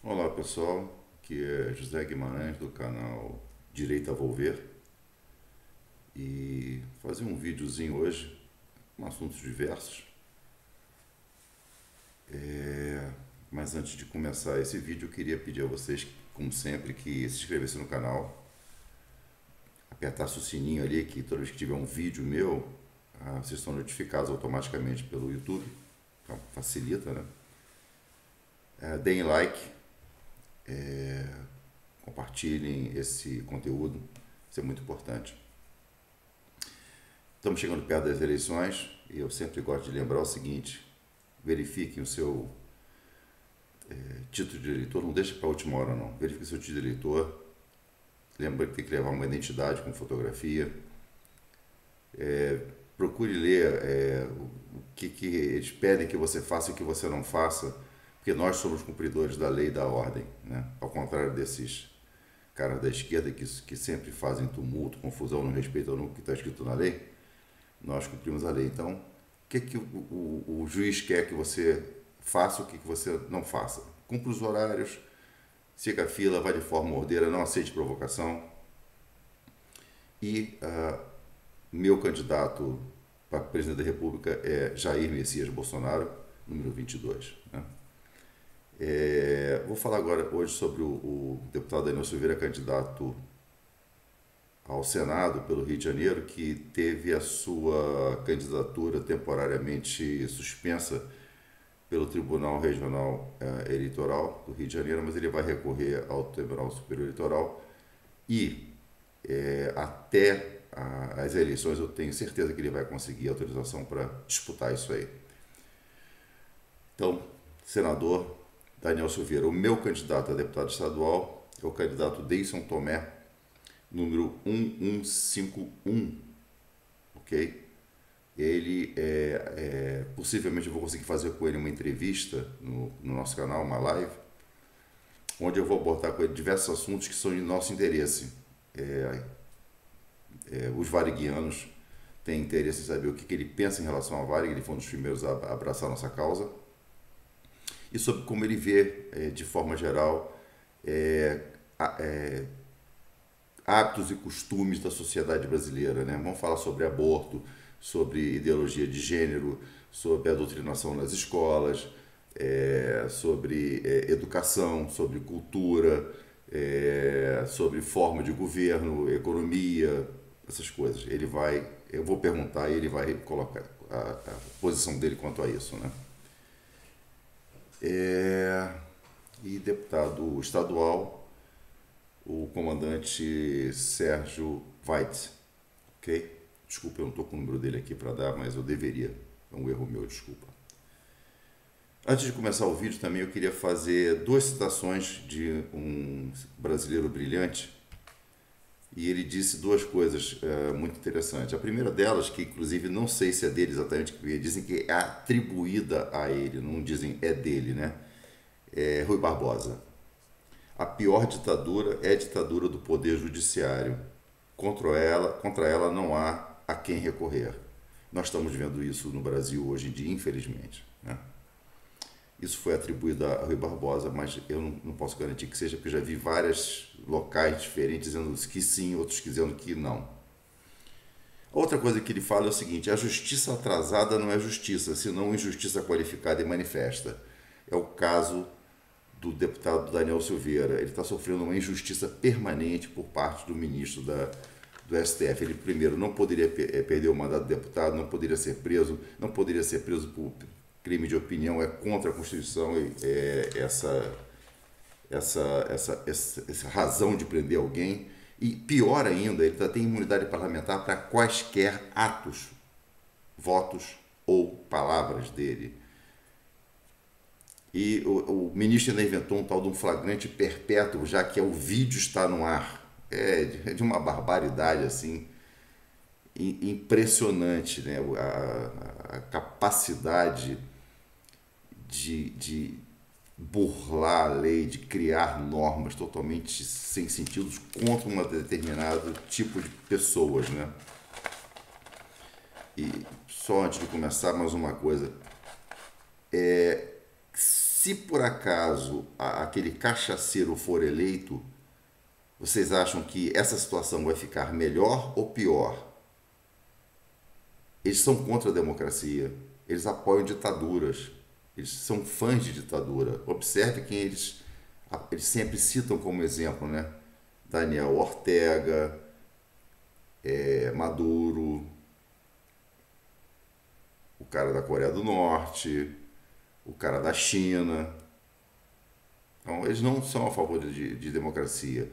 Olá pessoal, aqui é José Guimarães do canal Direito a Volver e fazer um videozinho hoje com assuntos diversos. Mas antes de começar esse vídeo, eu queria pedir a vocês, como sempre, que se inscrevessem no canal, apertasse o sininho ali, que toda vez que tiver um vídeo meu, vocês são notificados automaticamente pelo YouTube, então facilita, né? Deem like, compartilhem esse conteúdo, isso é muito importante. Estamos chegando perto das eleições e eu sempre gosto de lembrar o seguinte: verifiquem o seu título de eleitor, não deixe para a última hora não. Verifique o seu título de eleitor, lembra que tem que levar uma identidade com fotografia. Procure ler o que eles pedem que você faça e o que você não faça, porque nós somos cumpridores da lei e da ordem, né? Ao contrário desses caras da esquerda que sempre fazem tumulto, confusão, não respeitam o que está escrito na lei. Nós cumprimos a lei. Então, o que o juiz quer que você faça, o que você não faça? Cumpra os horários, siga a fila, vá de forma ordeira, não aceite provocação. E meu candidato para presidente da República é Jair Messias Bolsonaro, número 22. Né? Vou falar agora hoje sobre o deputado Daniel Silveira, candidato ao Senado pelo Rio de Janeiro, que teve a sua candidatura temporariamente suspensa pelo Tribunal Regional Eleitoral do Rio de Janeiro, mas ele vai recorrer ao Tribunal Superior Eleitoral e até as eleições eu tenho certeza que ele vai conseguir autorização para disputar isso aí. Então, senador Daniel Silveira, o meu candidato a deputado estadual é o candidato Deison Tomé, número 1151, ok? Ele possivelmente eu vou conseguir fazer com ele uma entrevista no nosso canal, uma live, onde eu vou abordar com ele diversos assuntos que são de nosso interesse. Os variguianos têm interesse em saber o que ele pensa em relação à Varig, ele foi um dos primeiros a abraçar a nossa causa, e sobre como ele vê, de forma geral, hábitos e costumes da sociedade brasileira, né? Vamos falar sobre aborto, sobre ideologia de gênero, sobre a doutrinação nas escolas, sobre educação, sobre cultura, sobre forma de governo, economia, essas coisas. Eu vou perguntar e ele vai colocar a posição dele quanto a isso, né? E deputado estadual, o comandante Sérgio Veit, ok? Desculpa, eu não estou com o número dele aqui para dar, mas eu deveria. É um erro meu, desculpa. Antes de começar o vídeo também eu queria fazer duas citações de um brasileiro brilhante e ele disse duas coisas muito interessantes. A primeira delas, que inclusive não sei se é dele exatamente, porque dizem que é atribuída a ele, não dizem é dele, né? É Rui Barbosa. A pior ditadura é a ditadura do poder judiciário. Contra ela não há a quem recorrer. Nós estamos vendo isso no Brasil hoje em dia, infelizmente, né? Isso foi atribuído a Rui Barbosa, mas eu não posso garantir que seja, porque eu já vi vários locais diferentes dizendo que sim, outros dizendo que não. Outra coisa que ele fala é o seguinte: a justiça atrasada não é justiça, senão injustiça qualificada e manifesta. É o caso do deputado Daniel Silveira. Ele está sofrendo uma injustiça permanente por parte do ministro do STF. Ele, primeiro, não poderia perder o mandato de deputado, não poderia ser preso, não poderia ser preso por crime de opinião, é contra a Constituição essa razão de prender alguém. E pior ainda, ele tem imunidade parlamentar para quaisquer atos, votos ou palavras dele. E o ministro ainda inventou um tal de um flagrante perpétuo, já que o vídeo está no ar. É de uma barbaridade assim, impressionante, né? A capacidade de burlar a lei, de criar normas totalmente sem sentido contra um determinado tipo de pessoas, né? E só antes de começar, mais uma coisa. Se por acaso aquele cachaceiro for eleito, vocês acham que essa situação vai ficar melhor ou pior? Eles são contra a democracia, eles apoiam ditaduras, eles são fãs de ditadura. Observe quem eles sempre citam como exemplo, né? Daniel Ortega, Maduro, o cara da Coreia do Norte, o cara da China. Então, eles não são a favor de democracia.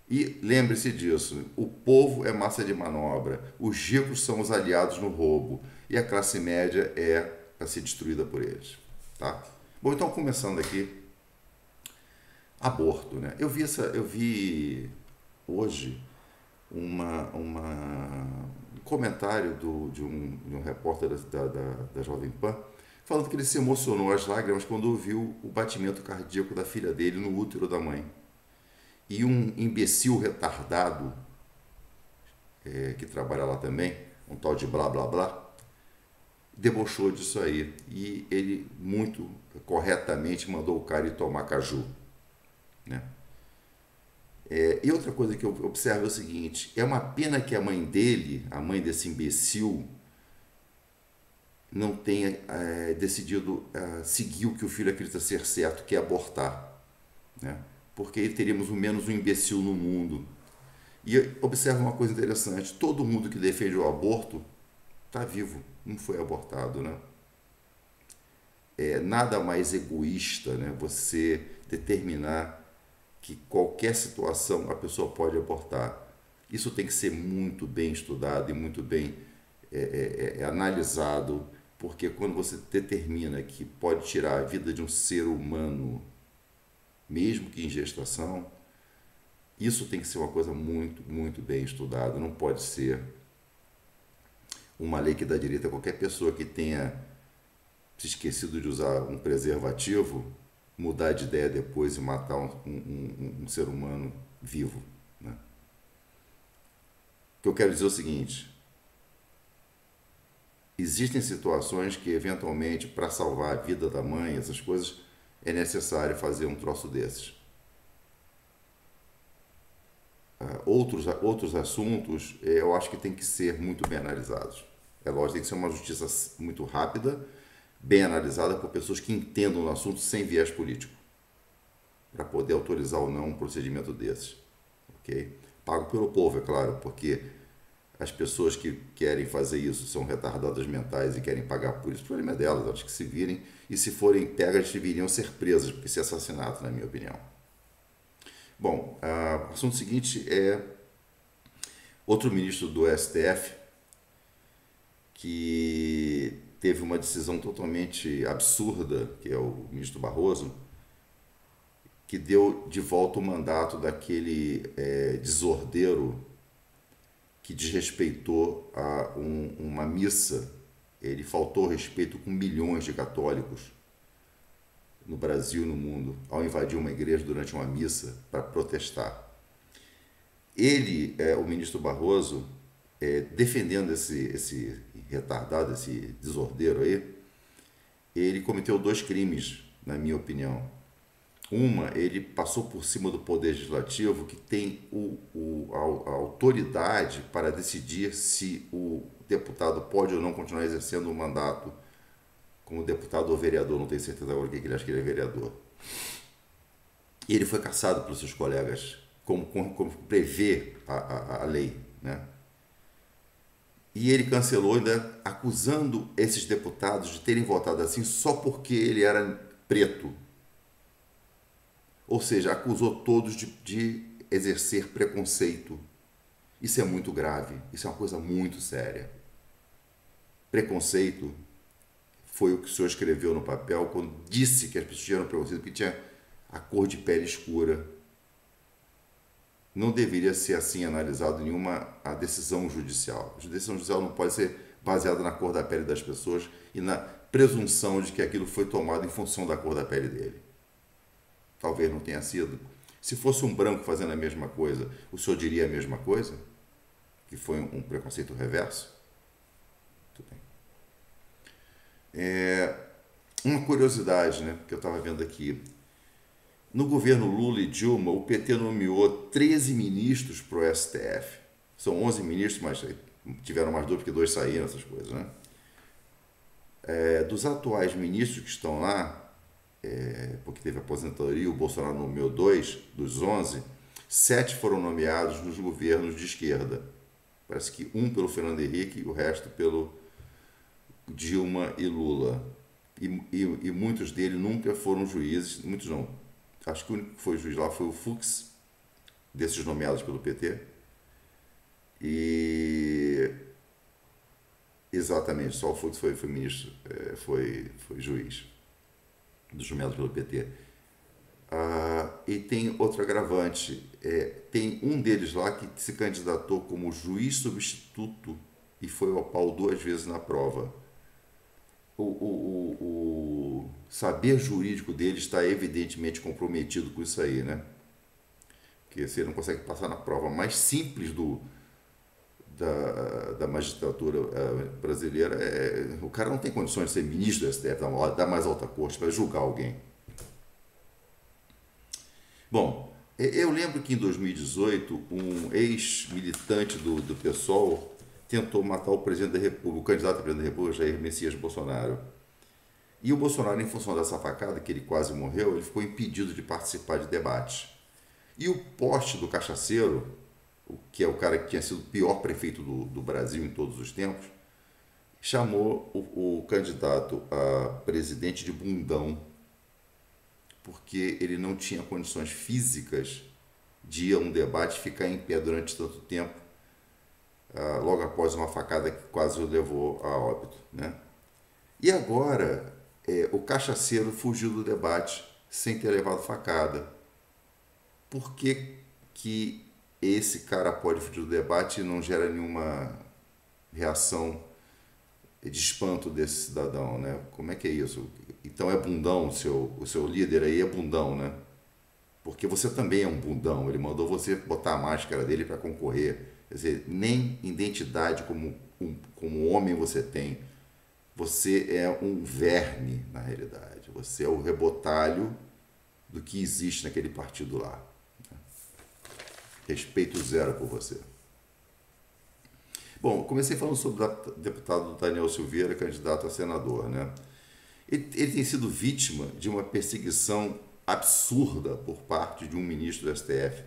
E lembre-se disso, o povo é massa de manobra, os ricos são os aliados no roubo e a classe média é para ser destruída por eles. Tá? Bom, então começando aqui, aborto. Né? Eu vi hoje um comentário de um repórter da Jovem Pan falando que ele se emocionou às lágrimas quando ouviu o batimento cardíaco da filha dele no útero da mãe. E um imbecil retardado, que trabalha lá também, um tal de blá blá blá, debochou disso aí. E ele, muito corretamente, mandou o cara ir tomar caju. Né? E outra coisa que eu observo é o seguinte: é uma pena que a mãe dele, a mãe desse imbecil, não tenha decidido seguir o que o filho acredita ser certo, que é abortar. Né? Porque aí teríamos menos um imbecil no mundo. E observa uma coisa interessante: todo mundo que defende o aborto está vivo, não foi abortado. Né? É nada mais egoísta, né? Você determinar que qualquer situação a pessoa pode abortar. Isso tem que ser muito bem estudado e muito bem analisado, porque quando você determina que pode tirar a vida de um ser humano, mesmo que em gestação, isso tem que ser uma coisa muito, muito bem estudada. Não pode ser uma lei que dá direito a qualquer pessoa que tenha se esquecido de usar um preservativo mudar de ideia depois e matar um ser humano vivo. Né? O que eu quero dizer é o seguinte: existem situações que, eventualmente, para salvar a vida da mãe, essas coisas, é necessário fazer um troço desses. Outros assuntos, eu acho que tem que ser muito bem analisados. É lógico, tem que ser uma justiça muito rápida, bem analisada por pessoas que entendam o assunto sem viés político, para poder autorizar ou não um procedimento desses. Okay? Pago pelo povo, é claro, porque as pessoas que querem fazer isso são retardadas mentais e querem pagar por isso. O problema é delas, elas que se virem, e se forem pegas deveriam ser presas, porque isso é assassinato, na minha opinião. Bom, o assunto seguinte é outro ministro do STF que teve uma decisão totalmente absurda, que é o ministro Barroso, que deu de volta o mandato daquele desordeiro que desrespeitou uma missa. Ele faltou respeito com milhões de católicos no Brasil e no mundo, ao invadir uma igreja durante uma missa para protestar. Ele, o ministro Barroso, defendendo esse retardado, esse desordeiro aí, ele cometeu 2 crimes, na minha opinião. Ele passou por cima do Poder Legislativo, que tem a autoridade para decidir se o deputado pode ou não continuar exercendo o mandato como deputado ou vereador. Não tenho certeza agora o que ele acha que ele é vereador. E ele foi cassado pelos seus colegas, como prevê a lei. Né? E ele cancelou, ainda acusando esses deputados de terem votado assim só porque ele era preto. Ou seja, acusou todos de exercer preconceito. Isso é muito grave, isso é uma coisa muito séria. Preconceito foi o que o senhor escreveu no papel quando disse que as pessoas tinham preconceito porque tinha a cor de pele escura. Não deveria ser assim analisado a decisão judicial. A decisão judicial não pode ser baseada na cor da pele das pessoas e na presunção de que aquilo foi tomado em função da cor da pele dele. Talvez não tenha sido. Se fosse um branco fazendo a mesma coisa, o senhor diria a mesma coisa? Que foi um preconceito reverso? Tudo bem. Uma curiosidade, né, que eu estava vendo aqui. No governo Lula e Dilma, o PT nomeou 13 ministros para o STF. São 11 ministros, mas tiveram mais dois, porque dois saíram, essas coisas, né? Dos atuais ministros que estão lá, porque teve aposentadoria, o Bolsonaro nomeou dois, dos 11, 7 foram nomeados nos governos de esquerda. Parece que um pelo Fernando Henrique e o resto pelo Dilma e Lula. E muitos deles nunca foram juízes, muitos não. Acho que o único que foi juiz lá foi o Fux, desses nomeados pelo PT. E exatamente, só o Fux foi ministro, foi juiz dos nomeados pelo PT. E tem outro agravante, tem um deles lá que se candidatou como juiz substituto e foi ao pau 2 vezes na prova. O saber jurídico dele está evidentemente comprometido com isso aí, né? Porque se ele não consegue passar na prova mais simples da magistratura brasileira, o cara não tem condições de ser ministro do STF, da mais alta corte, para julgar alguém. Bom, eu lembro que em 2018 um ex-militante do PSOL tentou matar o presidente da República, o candidato a presidente da República, Jair Messias Bolsonaro. E o Bolsonaro, em função dessa facada, que ele quase morreu, ele ficou impedido de participar de debates. E o poste do cachaceiro, que é o cara que tinha sido o pior prefeito do Brasil em todos os tempos, chamou o candidato a presidente de bundão, porque ele não tinha condições físicas de ir a um debate e ficar em pé durante tanto tempo, logo após uma facada que quase o levou a óbito, né? E agora, o cachaceiro fugiu do debate sem ter levado facada. Por que esse cara pode fugir do debate e não gera nenhuma reação de espanto desse cidadão, né? Como é que é isso? Então é bundão, o seu líder aí é bundão, né? Porque você também é um bundão. Ele mandou você botar a máscara dele para concorrer. Quer dizer, nem identidade como homem você tem. Você é um verme, na realidade. Você é o rebotalho do que existe naquele partido lá. Respeito zero por você. Bom, comecei falando sobre o deputado Daniel Silveira, candidato a senador, né? Ele tem sido vítima de uma perseguição absurda por parte de um ministro do STF,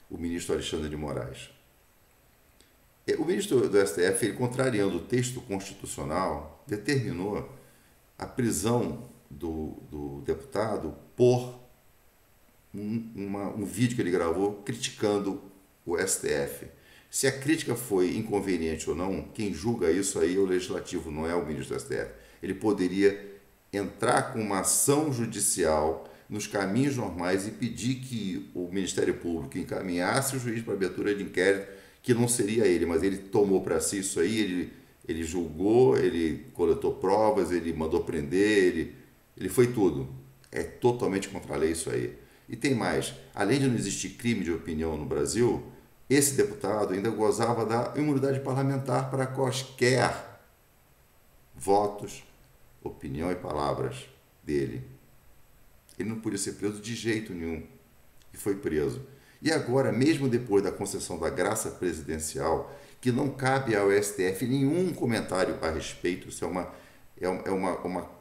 o ministro Alexandre de Moraes. O ministro do STF, ele, contrariando o texto constitucional, determinou a prisão do deputado por um vídeo que ele gravou criticando o STF. Se a crítica foi inconveniente ou não, quem julga isso aí é o legislativo, não é o ministro do STF. Ele poderia entrar com uma ação judicial nos caminhos normais e pedir que o Ministério Público encaminhasse o juiz para abertura de inquérito, que não seria ele, mas ele tomou para si isso aí, ele julgou, ele coletou provas, ele mandou prender, ele foi tudo. É totalmente contra a lei isso aí. E tem mais, além de não existir crime de opinião no Brasil, esse deputado ainda gozava da imunidade parlamentar para quaisquer votos, opinião e palavras dele. Ele não podia ser preso de jeito nenhum. E foi preso. E agora, mesmo depois da concessão da graça presidencial, que não cabe ao STF nenhum comentário a respeito, isso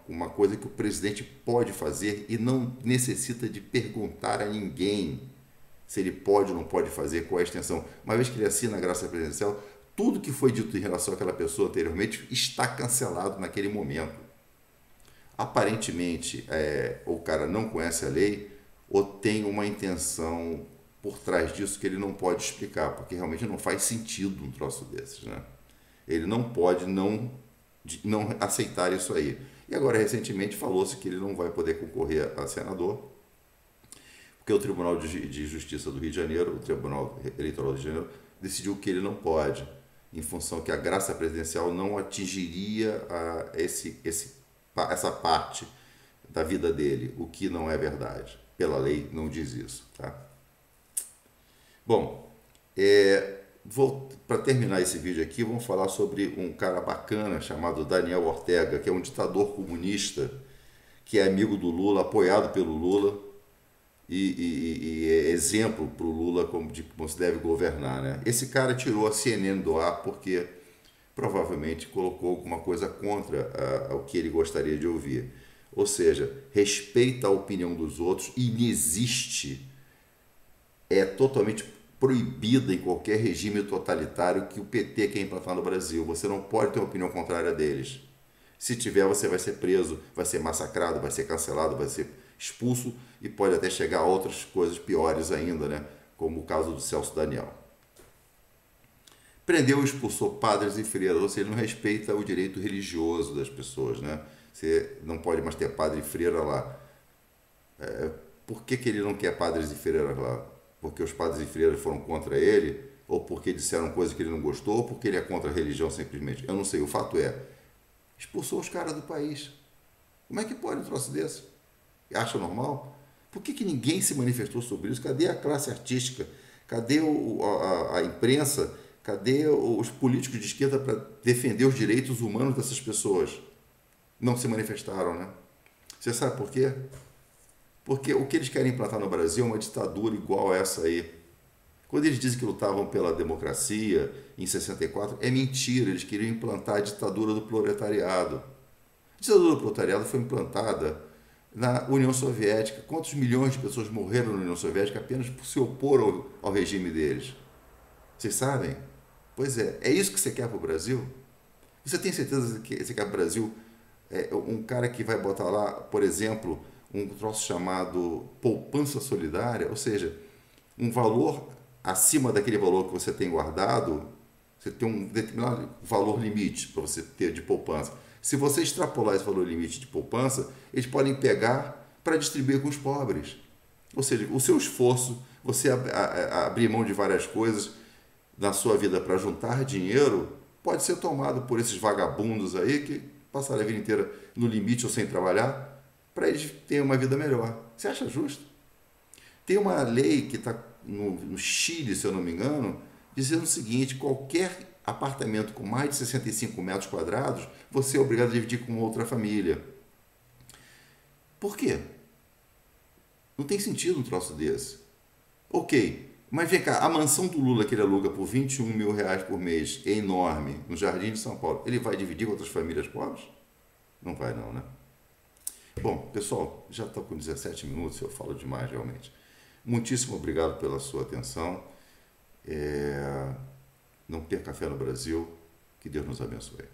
uma coisa que o presidente pode fazer e não necessita de perguntar a ninguém se ele pode ou não pode fazer, qual é a extensão. Uma vez que ele assina a graça presidencial, tudo que foi dito em relação àquela pessoa anteriormente está cancelado naquele momento. Aparentemente, o cara não conhece a lei ou tem uma intenção por trás disso que ele não pode explicar, porque realmente não faz sentido um troço desses, né? Ele não pode não aceitar isso aí. E agora, recentemente, falou-se que ele não vai poder concorrer a senador, porque o Tribunal de Justiça do Rio de Janeiro, o Tribunal Eleitoral do Rio de Janeiro, decidiu que ele não pode, em função que a graça presidencial não atingiria essa parte da vida dele, o que não é verdade. Pela lei não diz isso, tá? Bom, para terminar esse vídeo aqui, vamos falar sobre um cara bacana chamado Daniel Ortega, que é um ditador comunista que é amigo do Lula, apoiado pelo Lula e é exemplo para o Lula de como se deve governar, né? Esse cara tirou a CNN do ar porque provavelmente colocou alguma coisa contra o que ele gostaria de ouvir. Ou seja, respeita a opinião dos outros e inexiste, é totalmente proibida em qualquer regime totalitário que o PT quer implantar no Brasil. Você não pode ter uma opinião contrária deles. Se tiver, você vai ser preso, vai ser massacrado, vai ser cancelado, vai ser expulso e pode até chegar a outras coisas piores ainda, né? Como o caso do Celso Daniel. Prendeu e expulsou padres e freiras, ou seja, ele não respeita o direito religioso das pessoas, né? Você não pode mais ter padre e freira lá. Por que ele não quer padres e freiras lá? Porque os padres e freiras foram contra ele? Ou porque disseram coisa que ele não gostou? Ou porque ele é contra a religião simplesmente? Eu não sei, o fato é, expulsou os caras do país. Como é que pode um troço desse? Acha normal? Por que ninguém se manifestou sobre isso? Cadê a classe artística? Cadê a imprensa? Cadê os políticos de esquerda para defender os direitos humanos dessas pessoas? Não se manifestaram, né? Você sabe por quê? Porque o que eles querem implantar no Brasil é uma ditadura igual a essa aí. Quando eles dizem que lutavam pela democracia em 64, é mentira, eles queriam implantar a ditadura do proletariado. A ditadura do proletariado foi implantada na União Soviética. Quantos milhões de pessoas morreram na União Soviética apenas por se opor ao regime deles? Vocês sabem? Pois é isso que você quer para o Brasil? Você tem certeza que você quer para o Brasil um cara que vai botar lá, por exemplo, um troço chamado poupança solidária, ou seja, um valor acima daquele valor que você tem guardado, você tem um determinado valor limite para você ter de poupança. Se você extrapolar esse valor limite de poupança, eles podem pegar para distribuir com os pobres. Ou seja, o seu esforço, você abrir mão de várias coisas na sua vida para juntar dinheiro, pode ser tomado por esses vagabundos aí que passaram a vida inteira no limite ou sem trabalhar, para eles terem uma vida melhor. Você acha justo? Tem uma lei que está no Chile, se eu não me engano, dizendo o seguinte: qualquer apartamento com mais de 65 metros quadrados, você é obrigado a dividir com outra família. Por quê? Não tem sentido um troço desse. Ok, mas vem cá, a mansão do Lula que ele aluga por 21 mil reais por mês é enorme, no Jardim de São Paulo. Ele vai dividir com outras famílias pobres? Não vai não, né? Bom, pessoal, já estou com 17 minutos, eu falo demais realmente. Muitíssimo obrigado pela sua atenção. Não perca fé no Brasil. Que Deus nos abençoe.